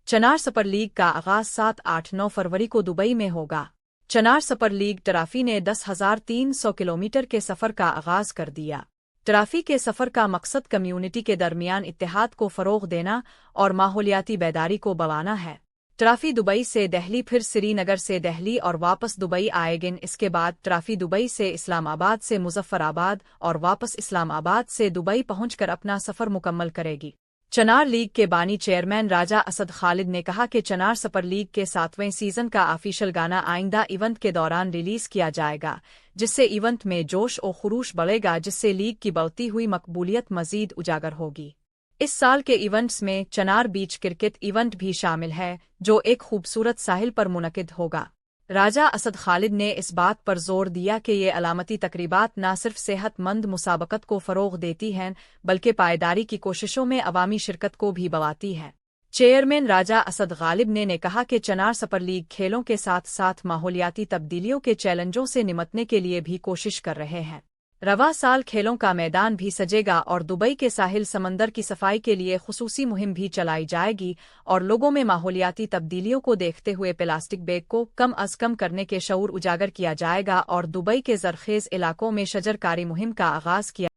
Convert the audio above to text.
चनार super league का आगाज 7-8-9 फरवरी को दुबई में होगा। चनार सुपर लीग ट्राफी ने 10,300 किलोमीटर के सफर का आगाज कर दिया। ट्राफी के सफर का मकसद कम्युनिटी के दरमियान इत्तेहाद को फरोग देना और माहौलियाती बेदारी को बढ़ाना है। ट्राफी दुबई से दिल्ली, फिर श्रीनगर से दिल्ली और वापस दुबई आएगिन। इसके बाद ट्राफी दुबई से इस्लामाबाद से मुजफ्फराबाद और वापस इस्लामाबाद से दुबई पहुंचकर अपना सफर मुकम्मल करेगी। चनार लीग के बानी चेयरमैन राजा असद खालिद ने कहा कि चनार सुपर लीग के 7वें सीजन का ऑफिशियल गाना आइंदा इवेंट के दौरान रिलीज किया जाएगा, जिससे इवेंट में जोश और खुरूश बढ़ेगा, जिससे लीग की बढ़ती हुई मकबूलियत मजीद उजागर होगी। इस साल के इवेंट्स में चनार बीच क्रिकेट इवेंट भी शामिल है, जो एक खूबसूरत साहिल पर मुनक़िद होगा। राजा असद खालिद ने इस बात पर जोर दिया कि ये अलामती तकरीबात न सिर्फ सेहतमंद मुसाबकत को फ़रोग़ देती हैं, बल्कि पायदारी की कोशिशों में अवामी शिरकत को भी बढ़ाती हैं। चेयरमैन राजा असद गालिब ने कहा कि चनार सुपर लीग खेलों के साथ साथ माहौलियाती तब्दीलियों के चैलेंजों से निमटने के लिए भी कोशिश कर रहे हैं। रवा साल खेलों का मैदान भी सजेगा और दुबई के साहिल समंदर की सफाई के लिए खुसूसी मुहिम भी चलाई जाएगी और लोगों में माहौलियाती तब्दीलियों को देखते हुए प्लास्टिक बैग को कम अज कम करने के शऊर उजागर किया जाएगा और दुबई के ज़रखेज़ इलाकों में शजरकारी मुहिम का आगाज़ किया